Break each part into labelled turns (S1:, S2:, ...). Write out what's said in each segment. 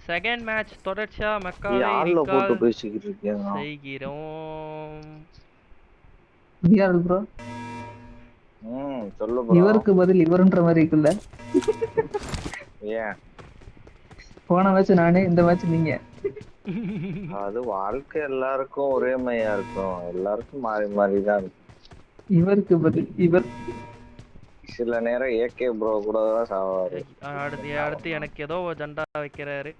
S1: Second match தொடர்ச்சியா மக்காவை
S2: யார்ல போட்டு பேசிக்கிட்டு இருக்கீங்க
S1: செய்கிறோம்.
S3: டிஆர் ப்ரோ
S2: சொல்லு ப்ரோ.
S3: இவருக்கு பதில் இவருன்ற மாதிரி இருக்குல்ல.
S2: ஏன்
S3: போன மேட்ச் நானே, இந்த மேட்ச் நீங்க.
S2: அது வாழ்க்கை எல்லாருக்கும் ஒரே மாதிரியா இருக்கும், எல்லாருக்கும் மாறி மாறி தான் இருக்கும்.
S3: இவருக்கு பதில் இவர்.
S2: சில நேரம் ஏகே ப்ரோ கூட தான் சாவாரு.
S1: அடுத்து எனக்கு ஏதோ ஜெண்டா வைக்கிறாரு.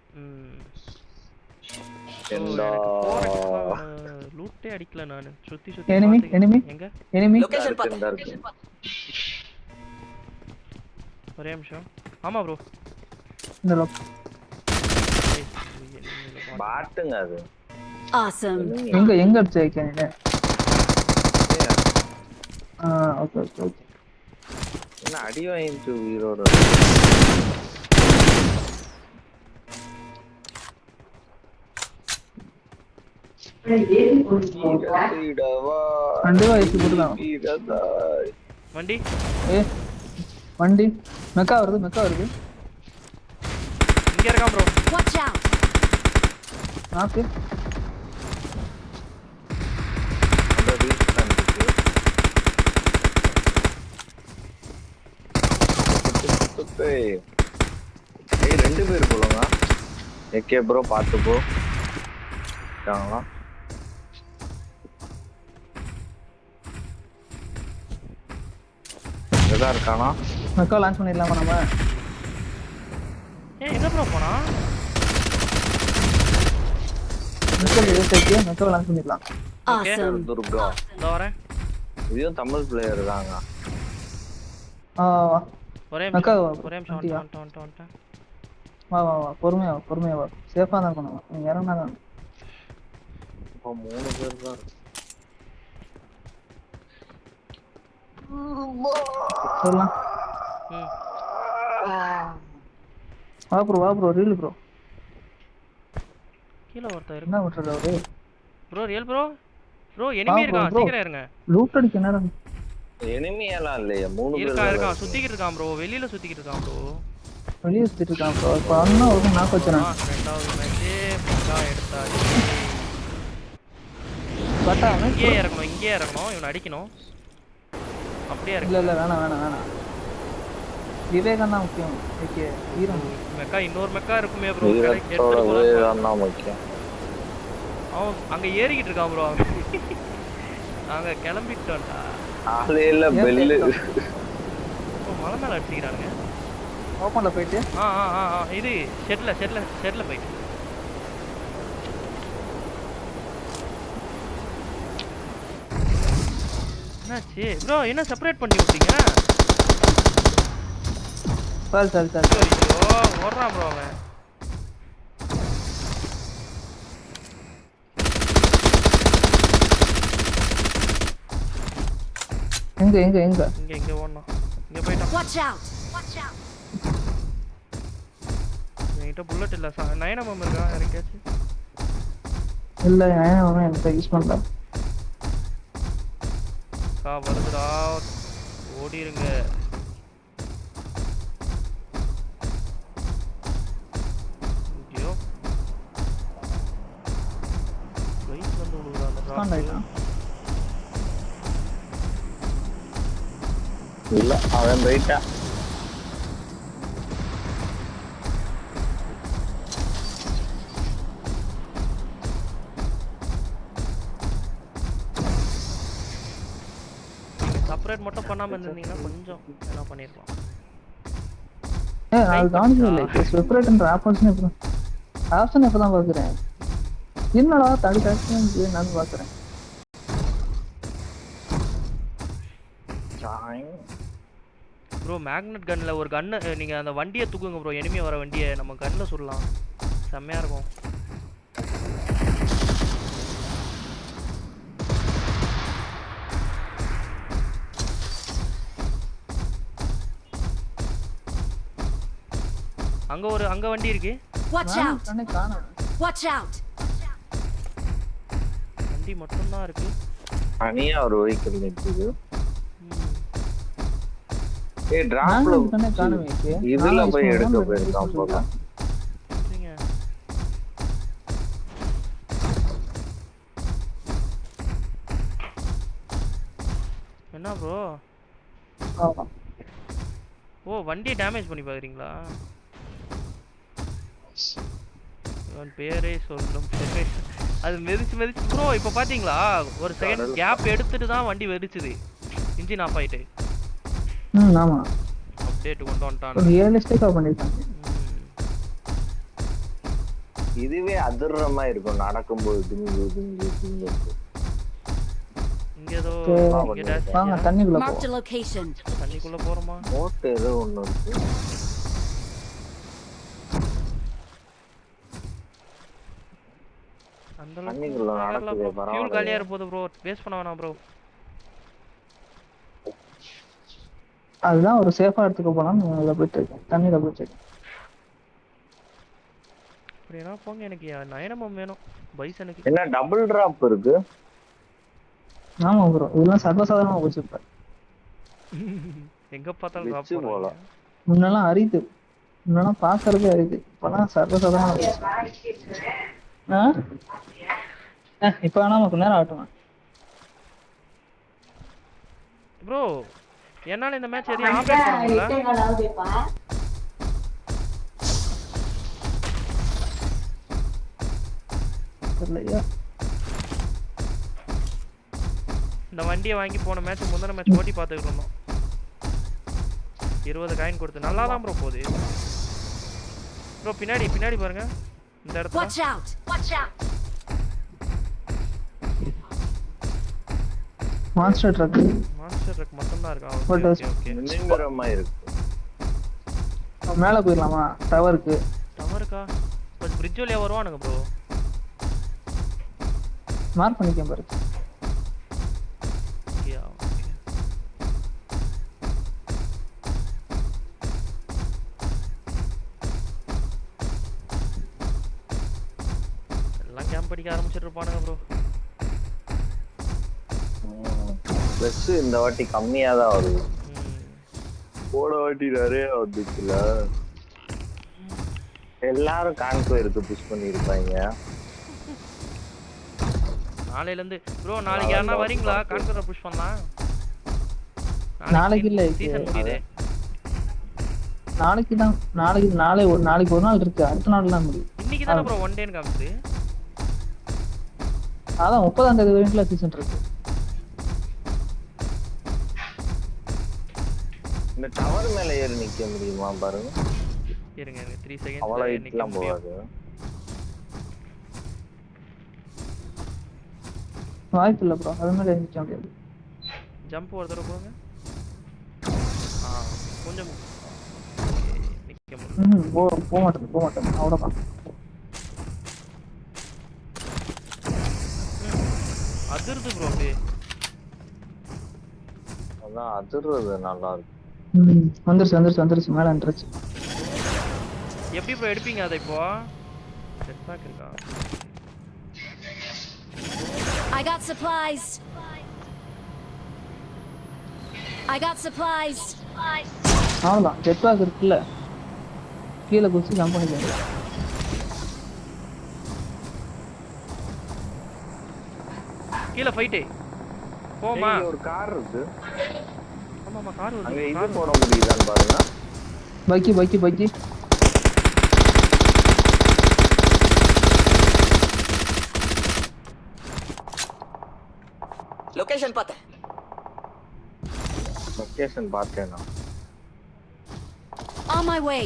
S1: லூட்டே அடிக்கல நானு. சுத்தி சுத்தி
S3: எனிமி எனிமி
S1: எங்க
S3: எனிமி
S4: லொகேஷன் பாத்து.
S1: ஒரே நிமிஷம். ஆமா ப்ரோ,
S3: இந்த லோக்
S2: பாட்டுங்க அது.
S4: Awesome.
S3: எங்க எங்க அடிச்சு வைக்கீங்க? Okay okay okay.
S2: என்ன அடி வாங்கிட்டு உயிரோட
S1: வண்டி
S3: வண்டி மெக்கா வருது மெக்கா வருது.
S1: இங்க இருக்கான் ப்ரோ.
S4: Watch out.
S3: நாக்கு
S2: ரெண்டு பேர் போலுங்க. ஏகே ப்ரோ பார்த்து போ. எதா இருக்கானா?
S3: மெக்கா லான்ச் பண்ணிடலாமா நம்ம?
S1: எங்க ப்ரோ போனா?
S3: மெக்கா லான்ச் பண்ணிடலாம்.
S4: Awesome.
S2: துர்கா
S1: இதோ வரேன்.
S2: இதுவும் தமிழ் பிளேயர் தாங்க.
S1: ஒரே
S3: மெக்கா
S1: நிமிஷம் வந்துட்டேன்.
S3: வா வா வா, பொறுமையா வா பொறுமையா வா. சேஃபா தான் இருக்கணும். நீங்க இறங்கினா தான்.
S2: இப்போ 3 பேர் தான்.
S3: சொல்லலாம். வா ப்ரோ ரீல் ப்ரோ.
S1: கீழ ஒருத்தர்
S3: என்ன பண்றது அவரு?
S1: ப்ரோ ரியல் ப்ரோ எனிமி இருக்கான். சீக்கிரம் இருங்க.
S3: லூட் அடிக்க நேரம்.
S2: எனிமி எல்லாம் இல்லையா? 3 பேர்
S1: இருக்கான். சுத்திக்கிட்டு இருக்கான் ப்ரோ. வெளியில சுத்திக்கிட்டு இருக்கான் ப்ரோ.
S3: வெளிய சுத்திட்டு இருக்கான் ப்ரோ. இப்ப அண்ணா ஒரு நாக்கு வச்சறான்.
S1: ரெண்டாவது மேட்ச் பக்கா எடுத்தாச்சு.
S3: பட்டா
S1: இங்கே இறங்கணும். இவனை அடிக்கணும். அப்படியே இறங்க.
S3: இல்ல வேணாம். விவேகம் தான் முக்கியம். ஓகே வீரம்.
S1: மெக்கா இன்னொரு மெக்கா இருக்குமே ப்ரோ.
S2: தான் முக்கியம்.
S1: அவன் அங்க ஏறிக்கிட்டு இருக்கான் ப்ரோ. நாங்க கிளம்பிட்டோம்டா.
S2: ஆளே இல்ல பெல்லு.
S1: மலை மேல அடிச்சிக்கிறானுங்க.
S3: ஓபன்ல போயிட்டு
S1: இது ஷெட்ல போயிட்டு. என்னாச்சு ப்ரோ? என்ன செப்பரேட் பண்ணி விட்டீங்க?
S3: சார்
S1: ஐயோ ஓடுறான் ப்ரோ அவன்.
S3: எங்க
S1: ஓடணும். இங்க போய்ட்டான்.
S4: Watch out.
S1: என்கிட்ட புல்லட் இல்ல. 9mm இருக்கா யாருக்காச்சு?
S3: இல்ல அவன் என்கிட்ட யூஸ் பண்ணல.
S1: வருதுடா, ஓடிருங்க. ஐயோ வெயிட் வந்து விழுகுறான்.
S2: இல்ல அவன் போயிட்டா.
S1: செப்பரேட் மட்டும் பண்ணாம இருந்தீங்கன்னா கொஞ்சம் என்ன பண்ணிரலாம்.
S3: அது கான்செப்ட் இல்ல. செப்பரேட்ன்ற ஆப்ஷன் இப்பதான் பாக்குறேன். என்னடா தடி தடி நான் பாக்குறேன்.
S1: ப்ரோ மேக்னெட் கன்ல ஒரு கன்னு நீங்க அந்த வண்டியை தூக்குங்க ப்ரோ. எனிமி வர வண்டியை நம்ம கன்ல சுடலாம். செம்மையா இருக்கும். அங்க வண்டி இருக்கு.
S4: Watch out.
S1: வண்டி மட்டும் தான் இருக்கு.
S2: தனியா ஒரு வெஹிக்கிள் நிக்குது. டிராப்ல இதுல போய் எடுக்க போயிருக்கான் போல.
S1: என்ன ப்ரோ?
S3: ஆமா.
S1: ஓ வண்டியை டேமேஜ் பண்ணி பாக்குறீங்களா? இவன் பேரே சொல்லும் அது மெதிச்சு ப்ரோ. இப்போ பாத்தீங்களா ஒரு செகண்ட் கேப் எடுத்துட்டு தான் வண்டி வெடிச்சுது. இன்ஜின் ஆஃப் ஆயிட்டு.
S3: ஆமா.
S1: அப்டேட் கொண்டு வந்துட்டான்.
S3: ரியலிஸ்டிக்கா பண்ணிட்டாங்க.
S2: இதுவே அதிர்ற மாதிரி இருக்கும் நடக்கும்போது.
S1: இங்க ஏதோ
S3: வாங்க தண்ணிக்குள்ள
S4: Marked
S3: போ.
S4: a location.
S1: தண்ணிக்குள்ள போறோமா?
S2: போட் ஏதோ ஒண்ணு இருக்கு.
S1: அந்த
S2: தண்ணிக்குள்ள நடக்குது
S1: ஃபியூல்
S2: பரவாயில்ல.
S1: காலியா இருப்போது ப்ரோ. வேஸ்ட் பண்ண வேணாம் ப்ரோ.
S3: அதுதான் ஒரு சேஃபா எடுத்துக்க போலாம். இத போயிட்டு தண்ணியில போயிட்டு.
S1: அப்படினா போங்க. எனக்கு நயனமும் வேணும் பைசனுக்கு.
S2: என்ன டபுள் டிராப் இருக்கு?
S3: ஆமா ப்ரோ. இதெல்லாம் சர்வசாதாரணமா போச்சு இப்ப.
S1: எங்க பார்த்தாலும் டிராப்
S2: போல.
S1: போறாங்க.
S3: முன்னெல்லாம் அரிது. முன்னெல்லாம் பாக்குறதே அரிது. இப்பெல்லாம் சர்வசாதாரணமா போச்சு. இப்ப வேணா கொஞ்ச நேரம் ஆகட்டும்
S1: ப்ரோ. என்னால இந்த மேட்ச் எதையும் ஆப்ரேட் பண்ண முடியல.
S3: தெரியலையா?
S1: இந்த வண்டியை வாங்கி போன மேட்ச் முந்தின மேட்ச் ஓட்டி பார்த்துக்கிட்டு இருந்தோம். 20 காயின் கொடுத்து நல்லா தான் ப்ரோ போகுது. ப்ரோ பின்னாடி பாருங்க. இந்த இடத்துல
S4: Watch out. Watch out.
S3: Monster drug
S1: மட்டும் தான் இருக்கா?
S3: What
S1: okay okay.
S2: நின்னுற மாதிரி இருக்கு.
S3: மேல போயிடலாமா? டவருக்கு
S1: கொஞ்சம் பிரிட்ஜ் வழியா வருவானுங்க ப்ரோ.
S3: மார்க் பண்ணிக்கேன் பாரு.
S1: ஓகே. எல்லாம் கேம்ப் அடிக்க ஆரம்பிச்சிட்டு இருப்பானுங்க ப்ரோ.
S2: பிளஸ் இந்த வாட்டி கம்மியா தான் வருது. போன வாட்டி நிறைய வந்துச்சுல. எல்லாரும் கான்கோயிருக்கு புஷ் பண்ணி இருப்பாங்க.
S1: நாளையில இருந்து ப்ரோ நாளைக்கு யாரனா வரீங்களா? கான்கோரை புஷ் பண்ணலாம்.
S3: நாளைக்கு இல்ல
S1: சீசன் முடியுது.
S3: நாளைக்கு ஒரு நாள் இருக்கு. அடுத்த நாள்லாம் முடியும்.
S1: இன்னைக்கு தான ப்ரோ ஒன் டேன்னு காமிக்குது.
S3: அதான் 30ஆம் தேதி வரைக்கும் சீசன் இருக்கு.
S2: இந்த டவர் மேல ஏறி நிக்க முடியுமா பாருங்க.
S1: இருங்க 3 செகண்ட்ஸ்.
S2: அவ்வளவு நிக்கலாம் போகாது.
S3: வாய்ப்பு இல்ல ப்ரோ. அது மேல நிக்க முடியாது.
S1: ஜம்ப் ஒரு தடவை போங்க. கொஞ்சம் நிக்க முடியும்.
S3: போக மாட்டேன். அவ்வளவுதான்.
S1: அதிர்து ப்ரோ அப்படியே.
S2: அதான் அதிர்றது நல்லா இருக்கு.
S3: வந்துருச்சு மேல வந்துருச்சு.
S1: எப்படி ப்ரோ எடுப்பீங்க அதை இப்போ? செட் பேக் இருக்கா?
S4: I got supplies.
S3: அவ்வளவுதான். ஜெட் பேக் இருக்குல்ல, கீழே குதிச்சு ஜம்ப் பண்ணிக்க.
S1: கீழே ஃபைட் போமா.
S2: ஒரு கார் இருக்கு.
S1: ஆமாமா கார்
S2: அங்க
S1: வருது.
S2: இது போட முடியுதான்னு பாருங்க.
S3: பக்கி
S5: லொகேஷன்
S2: பார்த்தேனா.
S4: On my way.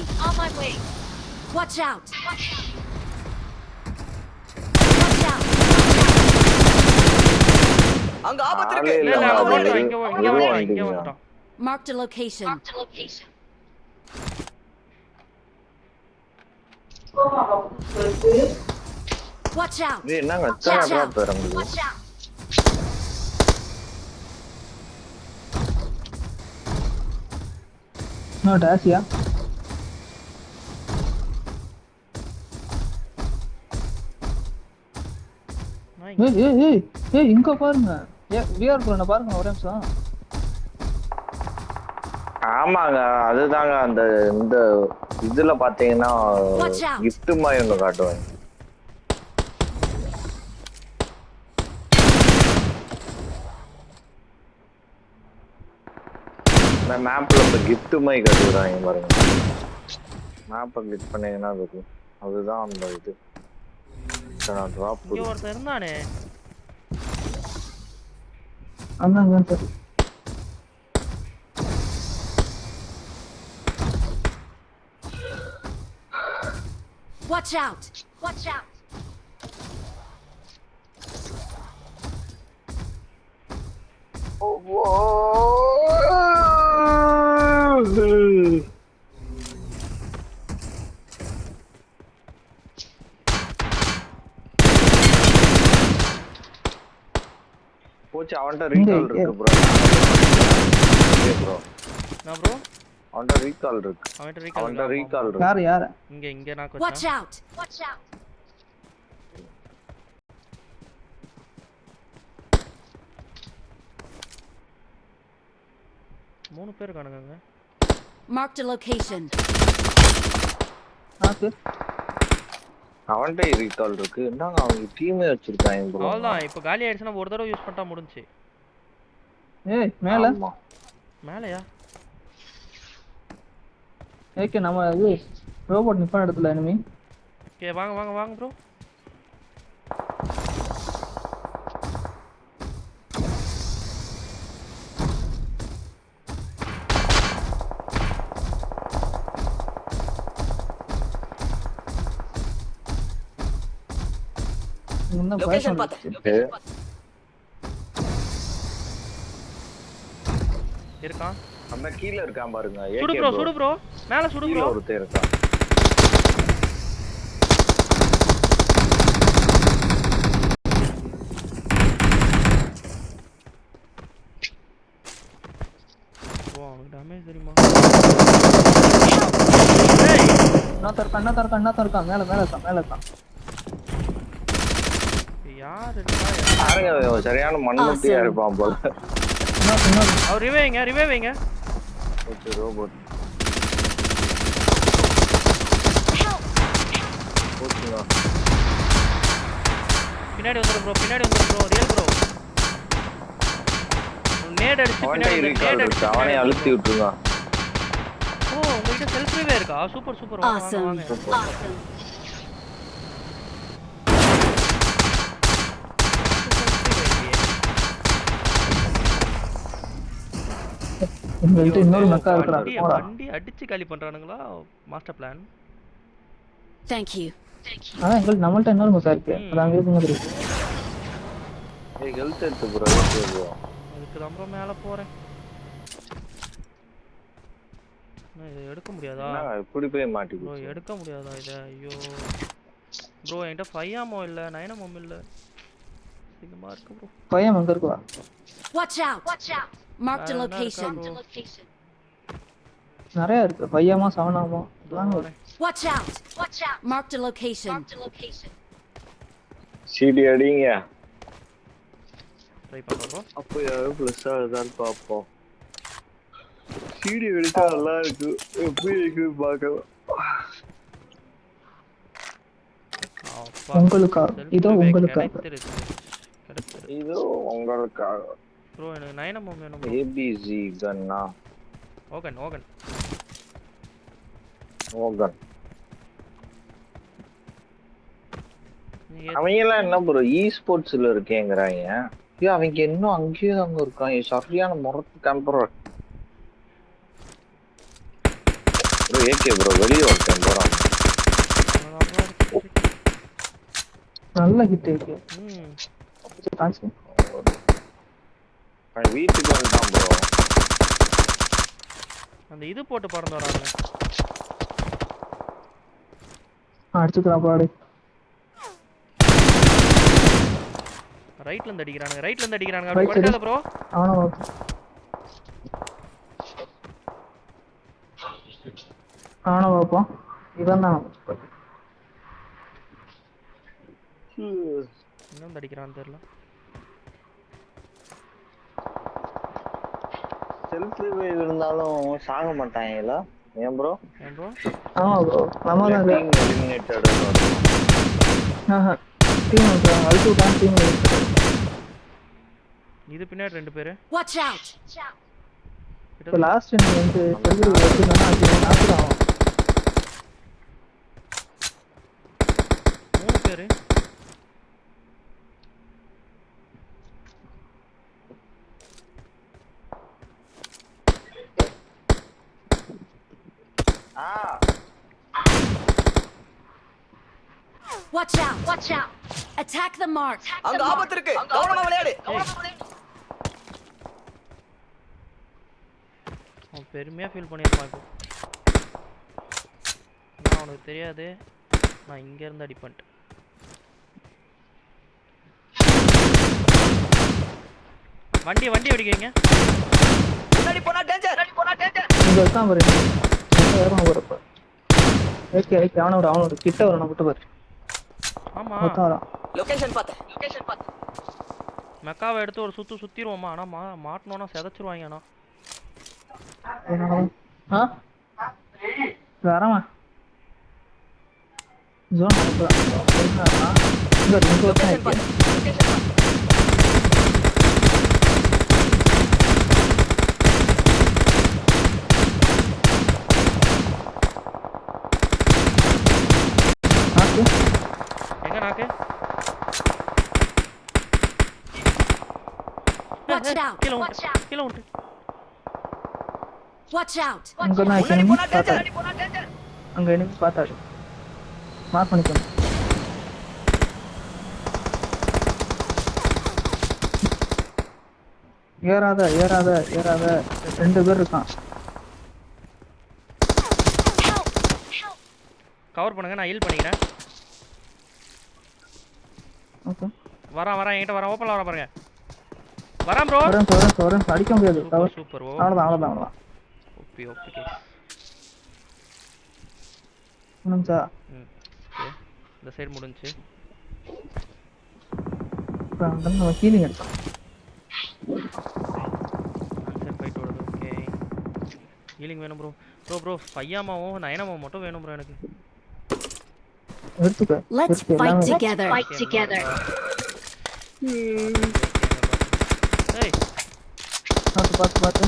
S4: Watch out.
S5: அங்க ஆபத்து இருக்கு.
S2: இல்ல,
S1: இல்ல
S2: அது
S1: வந்துட்டோம். இங்க
S2: இது
S1: வந்துட்டோம்.
S4: Marked a location. Watch out.
S2: இது என்னங்க எத்தனை டிராப் இறங்குது?
S3: டாசியா ஏய் இங்க பாருங்க. விஆர் ப்ரோ பாருங்க ஒரே நிமிஷம்.
S2: ஆமாங்க அதுதாங்க அந்த இந்த இதுல பாத்தீங்கன்னா gift மாதிரி ஒன்று காட்டுவாங்க. நான் மேப்ல இப்ப gift மாதிரி கட்டுறாங்க பாருங்க. மேப்பை கிளிக் பண்ணீங்கன்னா அது அதுதான் அந்த இது. நான் டிராப்
S1: இங்க ஒருத்தன் இருந்தானே.
S3: அண்ணா sir
S4: Watch out! Watch out!
S2: போச்சு அவன்கிட்ட ரீகால் இருக்கு ப்ரோ. Okay bro.
S1: நான் ப்ரோ
S2: அவன்கிட்ட ரீகால் இருக்கு.
S1: அவன்கிட்ட ரீகால் இருக்கு.
S3: யார்
S1: இங்க நான்
S4: Watch
S1: கொச்சா.
S4: out! Watch out!
S1: மூணு பேர் காணுங்க.
S4: Marked a location.
S2: அவன்கிட்ட ரீகால் இருக்கு. என்னங்க அவங்க டீமே வச்சிருக்காங்க ப்ரோ.
S1: அவ்வளவுதான். இப்போ காலி ஆயிடுச்சுனா ஒரு தடவை யூஸ் பண்ணிட்டா முடிஞ்சு.
S3: ஏய் மேல
S1: மேலயா?
S3: ஏகே நம்ம இது ரோபோட் நிப்பான இடத்துல எனிமி.
S1: ஓகே வாங்க ப்ரோ.
S3: இன்னும்
S4: Location
S3: பைசா
S1: இருக்கான்.
S2: அந்த கீழ இருக்கான் பாருங்க.
S1: சுடு ப்ரோ. மேல சுடு ப்ரோ.
S2: ஒருத்தர் இருக்கான்.
S1: ஓ அவனுக்கு டேமேஜ் தெரியுமா?
S3: அண்ணா தரக்கா மேல இருக்கான்.
S1: யார் இருக்கா?
S2: பாருங்க சரியான மண்ணுத்தியா இருப்பான் போல.
S1: அவர் ரிவைவிங்க.
S2: Okay robot. ஓகேவா.
S1: பின்னாடி வந்துரு ப்ரோ. Real bro. நேட் அடிச்சு பின்னாடி
S2: அவனை அழுத்தி விட்டுருங்க.
S1: ஓ உங்ககிட்ட செல்ஃப் ரிவே இருக்கா? சூப்பர் வாங்க.
S3: எங்கள்ட்ட இன்னொரு மக்கா இருக்கடா.
S1: வண்டி அடிச்சு காலி பண்றானுங்களா? Master plan.
S4: Thank you.
S3: நம்மள்ட்ட இன்னொரு மக்கா இருக்கு. அதான் வேற மாதிரி இருக்கு.
S2: ஏய் ஹெல்த் எடுத்து ப்ரோ.
S1: இதுக்கு தான் ப்ரோ மேல போறேன். இது எடுக்க முடியாதா?
S2: இப்படி போய் மாட்டி
S1: ப்ரோ எடுக்க முடியாதா இத? ஐயோ ப்ரோ என்கிட்ட 5 ஆமோ இல்ல 9 ஆமோ இல்ல. சிங்கமா இருக்கு ப்ரோ.
S3: பையன் அங்க இருக்கா?
S4: Watch out! Marked a location.
S3: நிறைய இருக்கு. 5 ஆமா 7 ஆமா.
S4: Watch out! Marked a location.
S2: சிடி அடிங்க.
S1: ட்ரை பண்றோம்.
S2: அப்போ யாரோ ப்ளஸ் ஆகுதான்னு பாப்போம். சிடி எடுத்தா நல்லா இருக்கு. எப்படி இருக்கு பார்க்கலாம்.
S3: உங்களுக்கா? இதோ உங்களுக்கா?
S2: இதோ உங்களுக்காக.
S1: ப்ரோ எனக்கு 9 ஆமோ வேணும்.
S2: ஏபிசி கன்னா.
S1: ஓகன்.
S2: அவங்கெல்லாம் என்ன ப்ரோ ஸ்போர்ட்ஸ்ல இருக்கேங்கிறாங்க. ஐயோ அவங்க இன்னும் அங்கேயே அங்க இருக்காங்க. சரியான முறத்து டெம்பரர் ப்ரோ. ஏகே ப்ரோ வெளியே ஒருத்தன் போறான்.
S3: நல்ல ஹிட் இருக்கு.
S2: வீட்டுக்கு வந்துட்டான் ப்ரோ.
S1: அந்த இது போட்டு பறந்து வராங்க.
S3: அடிச்சுக்கலாம் பாடு.
S1: ரைட்ல இருந்து அடிக்குறானுங்க. அப்படி படுக்காத ப்ரோ.
S3: ஆனா பாப்போம். இவன் தான்
S1: இன்னும் அடிக்கிறான்னு தெரியல.
S2: செல்ஃப் ரிவைவ் இருந்தாலும் சாக மாட்டாங்கல. ஏன் ப்ரோ?
S3: ஆமா ப்ரோ. நம்ம தான்
S2: எலிமினேட்டட்.
S3: டீம் அல்டோ தான் டீம்.
S1: இது பின்னாடி ரெண்டு பேரு.
S4: Watch out!
S3: இப்போ லாஸ்ட் நீ வந்து பெரிய வச்சிருந்தா அது நாக்கு ஆகும்.
S1: 3 பேரு.
S4: Watch out! Watch out! Attack the mark!
S5: அங்க ஆபத்து இருக்கு. கவனமா விளையாடு.
S1: அவன் பெருமையா ஃபீல் பண்ணியிருப்பான் இப்போ. நான் அவனுக்கு தெரியாது, நான் இங்க இருந்து அடிப்பேன்ட்டு. வண்டி அடிக்கிறீங்க.
S5: முன்னாடி போனா டேஞ்சர்.
S3: இங்க இருக்கான் பாரு. ஏறணும் வரப்ப. ஓகே அவனோட கிட்ட வரணும் விட்டு பாரு.
S1: ஆமா,
S3: மொத்தம்
S5: லொகேஷன் பாத்து.
S1: மெக்காவை எடுத்து ஒரு சுத்திடுவோமா? ஆனா மாட்டணும்னா செதச்சிருவாங்க. ஆனா
S3: வரமா ஜோன்
S5: லொகேஷன் பாத்து.
S1: எங்க நாக்கு?
S4: Watch out!
S1: கீழ
S4: Watch
S1: விட்டு,
S4: out!
S1: கீழ விட்டு.
S4: Watch out!
S3: அங்க நான்
S5: முன்னாடி போனா
S3: பார்த்தா
S5: டேஞ்சர்.
S3: அங்க எனக்கு பார்த்தாரு மார்க் பண்ணிக்கணும். ஏறாத 2 பேர் இருக்கான்.
S1: கவர் பண்ணுங்க, நான் ஹீல் பண்ணிக்கிறேன்.
S3: ஓகே
S1: வரான் என்கிட்ட வரான். ஓப்பன்ல வர பாருங்க. வரான் ப்ரோ.
S3: வரேன் அடிக்க முடியாது.
S1: சூப்பர்.
S3: அவ்வளவுதான்
S1: ஓபி
S3: முடிஞ்சா
S1: ஓகே, இந்த சைடு முடிஞ்சு.
S3: நம்ம ஹீலிங் எடுத்தோம்.
S1: ஆன்சர் ஃபைட் ஓடுது. ஓகே, ஹீலிங் வேணும் ப்ரோ. பையாமாவும் நயனமாவும் மட்டும் வேணும் ப்ரோ எனக்கு.
S3: எடுத்துக்க.
S4: Let's fight together.
S1: Fight together. ஏய்,
S3: பாத்து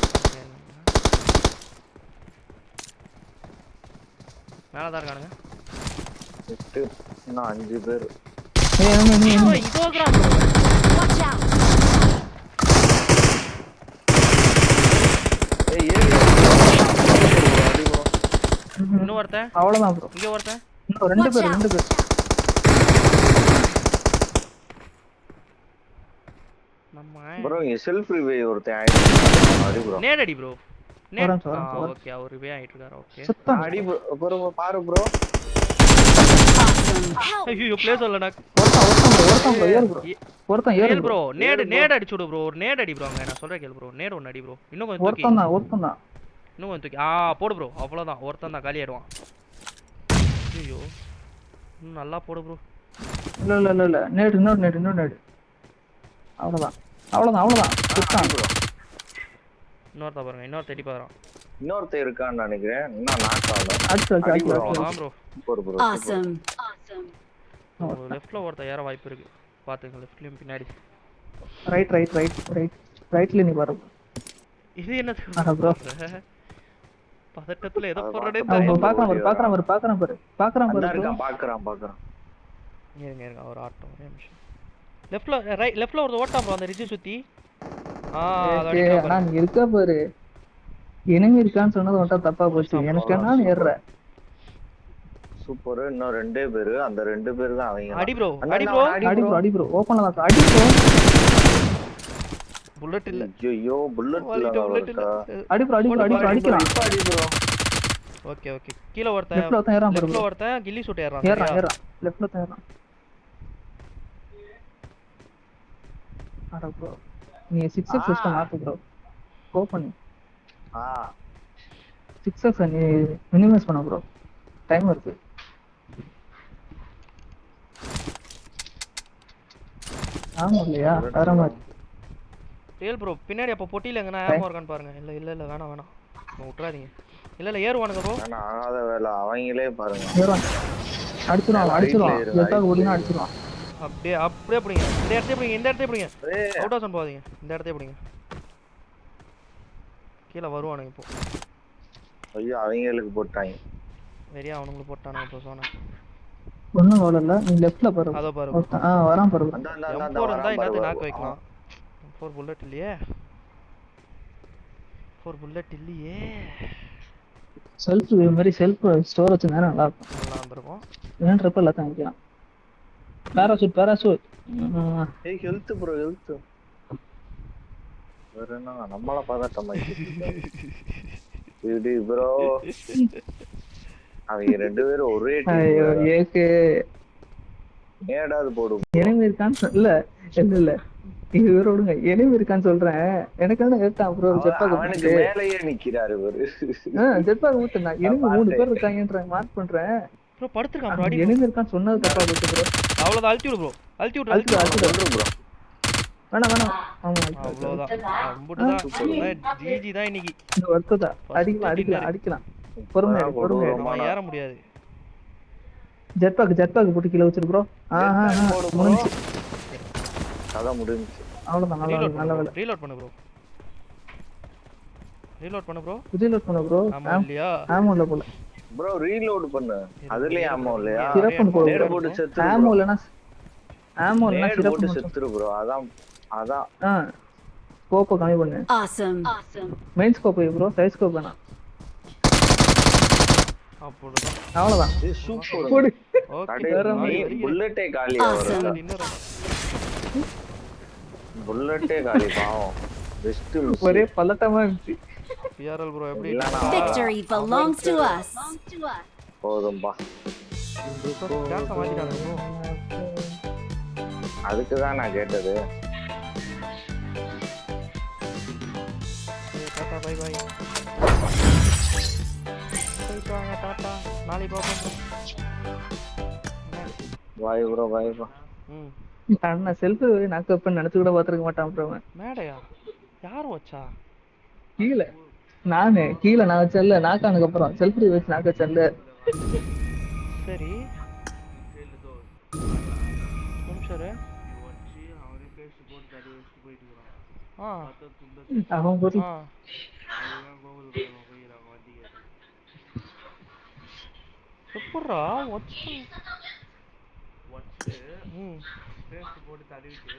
S1: மேல தான் இருக்கானுங்க.
S2: 8 இன்னும் 5 பேர்.
S1: இதோ கிராம்.
S4: Watch out!
S2: ஏய் ஏறி அடிவோ.
S1: இன்னும் ஒருத்தன்
S3: அவ்வளவுதான் ப்ரோ.
S1: இங்க ஒருத்தன்.
S3: இன்னும் 2 பேர்.
S1: நம்ம
S2: ப்ரோ இங்க செல்ஃப் ரிவைவ் ஒருத்தன் அடி ப்ரோ.
S1: நேட் அடி ப்ரோ. நேட்.
S3: வரேன்.
S1: ஓகே, அவர் ரிவே ஆயிட்டு இருக்காரு. ஓகே,
S3: சுத்தம்
S2: அடி ப்ரோ பாரு ப்ரோ.
S4: Awesome! Help!
S1: ஐயோ ப்ளே சொல்லடா.
S3: ஒருத்தன் ஏறு
S1: ப்ரோ. நேட் அடிச்சு விடு ப்ரோ. ஒரு நேட் அடி ப்ரோ. அங்க நான் சொல்றேன் கேளு ப்ரோ. நேட் ஒன்னு அடி ப்ரோ. இன்னும் கொஞ்சம் தூக்கி.
S3: ஒருத்தன் தான்
S1: இன்னும் கொஞ்சம் தூக்கி. போடு ப்ரோ. அவ்வளவுதான். ஒருத்தன் தான் காலி ஆயிடுவான். ஐயோ, இன்னும் நல்லா போடு ப்ரோ.
S3: இல்ல நேடு இன்னொரு நேடு. அவ்வளவுதான் சுத்தம்
S2: ப்ரோ.
S1: இன்னொருத்த பாருங்க. இன்னொரு தேடி பாக்குறான்.
S2: இன்னொருத்தன் இருக்கான்னு நினைக்கிறேன். இன்னும் நாக் ஆகல.
S3: அடிச்சு
S1: அவ்வளவுதான் ப்ரோ.
S2: Super bro.
S4: Awesome!
S1: லெஃப்ட்ல ஒருத்த ஏற வாய்ப்பு இருக்கு. பாத்துங்க, லெஃப்ட்லயும் பின்னாடி.
S3: ரைட்ல நீ பாரு.
S1: இது என்ன
S3: அட ப்ரோ.
S1: பதட்டத்துல எதை போறடே
S3: அவன்
S1: தெரியல.
S3: பாக்குறான் பாரு.
S2: பாக்குறான்.
S1: இருங்க ஒரு ஆட்டம். ஒரே நிமிஷம். லெஃப்ட்ல ஒரு ஓட்டா ப்ரோ. அந்த ரிட்ஜ் சுத்தி.
S3: ஆனா நீ இருக்க பாரு. enemy இருக்கான்னு சொன்னது ஒட்டா தப்பா போச்சு. எனக்கு என்ன ஏறற.
S2: சூப்பர். இன்னும் 2 பேர். அந்த 2 பேர் தான் அவங்க.
S1: அடி ப்ரோ.
S3: அடி ப்ரோ. ஓபன்ல தான் அடி ப்ரோ.
S1: புல்லட் இல்ல.
S2: ஐயோ புல்லட் இல்ல.
S3: அடி ப்ரோ அடிக்கலாம்.
S2: அடி ப்ரோ.
S1: ஓகே. கீழ ஒருத்தன்.
S3: லெஃப்ட்ல ஏறான் பாரு.
S1: லெஃப்ட்ல ஒருத்தன் கில்லி ஷூட் ஏறான்.
S3: ஏறான். லெஃப்ட்ல ஏறான். அட ப்ரோ. நீ 6x சிஸ்டம் மாத்து ப்ரோ. கோ பண்ணு. 6x நீ மினிமைஸ் பண்ணு ப்ரோ. டைம் இருக்கு. ஆமா இல்லையா? வேற மாதிரி.
S1: Real bro. பின்னாடி அப்ப பொட்டில எங்கனா ஆமோ இருக்கான்னு பாருங்க. இல்ல வேணாம். விட்டுறாதீங்க. இல்ல ஏறுவானுங்க ப்ரோ.
S2: நான் ஆகாத வேலை அவங்களே பாருங்க.
S3: ஏறுவான். அடிச்சிருவான். ஜெட்டாக ஓடினா அடிச்சிருவான்.
S1: அப்படியே பிடிங்க. இந்த இடத்துல பிடிங்க. அவுட் ஆஃப் போகாதீங்க. இந்த இடத்துல பிடிங்க. கீழே வருவானுங்க இப்போ.
S2: ஐயோ அவங்களுக்கு போட்டாங்க.
S1: வெறியா அவனுங்களுக்கு போட்டானுங்க இப்போ சோனா.
S3: ஒண்ணும் ஓடல. நீ லெஃப்ட்ல பாரு.
S1: அதோ பாரு.
S3: ஒருத்தன் வரான் பாரு.
S2: அந்த அந்த அந்த
S1: M4 இருந்தா
S2: வரான் பாரு.
S1: என்னது நாக்கு வைக்கலாம். M4 புல்லட் இல்லையே. M4 புல்லட் இல்லையே.
S3: செல்ஃப் இது மாதிரி செல்ஃப் ஸ்டோரேஜ் இருந்தா நல்லா இருக்கும்.
S1: நல்லா வந்திருக்கும்.
S3: வேண்டப்ப எல்லாத்தையும் வைக்கலாம். பேராசூட்.
S2: ஏய் ஹெல்த் ப்ரோ ஹெல்த். வேற என்ன நம்மள பதட்டமா இது ப்ரோ. அவங்க ரெண்டு பேரும் ஒரே
S3: ஐயோ ஏக்கு
S2: ஏடாது போடும்.
S3: எனிமி இருக்கான்னு இல்ல இல்ல இது வேற விடுங்க. எனிமி இருக்கான்னு சொல்றேன். எனக்கு என்ன கேட்டான் ப்ரோ ஜெட்பாக்
S2: அவனுக்கு மேலேயே நிக்கிறாரு இவரு.
S3: ஜெட்பாக் ஊத்துனா எனிமி 3 பேர் இருக்காங்கன்ற மார்க் பண்றேன்.
S1: ப்ரோ படுத்துறான் ப்ரோ. அடி
S3: எனிமி இருக்கான்னு சொன்னது தப்பா போச்சு ப்ரோ.
S1: அவ்வளவுதான் அழுத்தி விடு ப்ரோ. அழுத்தி விடு
S2: ப்ரோ.
S3: வேணாம் ஆமா
S1: அவ்வளவுதான். அம்புட்டுதான். ஜிஜி தான் இன்னைக்கு.
S3: இந்த வர்த்ததா அடிக்கலாம். பொறுமையா
S1: நம்ம ஏற முடியாது.
S3: ஜெட்பாக் போட்டு கீழ வச்சிரு ப்ரோ. முடிஞ்சு
S2: கதை முடிஞ்சு.
S3: அவ்வளவுதான். நல்ல வேலை.
S1: ரீலோட் பண்ணு ப்ரோ. ரீலோட் பண்ணு ப்ரோ. ஆமா இல்லையா?
S3: ஆமா இல்ல போல
S2: ப்ரோ ரீலோட் பண்ணு. அதுலயே ஆமா இல்லையா?
S3: சிறப்புன்னு போடு.
S2: நேரா போட்டு செத்துரு.
S3: ஆமா இல்லனா சிறப்பு
S2: போட்டு செத்துரு ப்ரோ. அதான்
S3: ஸ்கோப் கம்மி பண்ணு.
S4: Awesome.
S3: Main scope bro. Size scope வேணாம்.
S1: அப்படிதான்.
S3: அவ்வளவுதான்.
S2: ஏய் சூப்பர்.
S3: போடு.
S1: ஓகே.
S2: புல்லட்டே காலியா வரும்.
S1: இன்னொரு
S2: புல்லட்டே காலி பாவம். Best miss.
S3: ஒரே பல்லட்டமா இருந்துச்சு.
S1: பிஆர்எல் ப்ரோ எப்படி
S4: Victory belongs to us.
S2: போதும்பா.
S1: கேஸ் மாத்திட்டாங்க ப்ரோ.
S2: அதுக்கு தான் நான் கேட்டது.
S1: டாடா பை பை. போய்ட்டாங்க டாடா. நாளைக்கு பாப்போம்.
S2: Bye bro.
S3: அண்ணா செல்ஃப் நாக்கு அப்ப நினைச்சு கூட பாத்துக்க மாட்டான் ப்ரோ.
S1: மேடையா? யாரு வச்சா?
S3: கீழே நான் வச்சல. நாக்கானுக்கு அப்புறம் செல்ஃப் வச்சு நாக்கு வச்சல.
S1: சரி நிமிஷம்.
S3: அவன் போட்டு
S1: எப்படா வாட்ச் போட்டு தடவிட்டு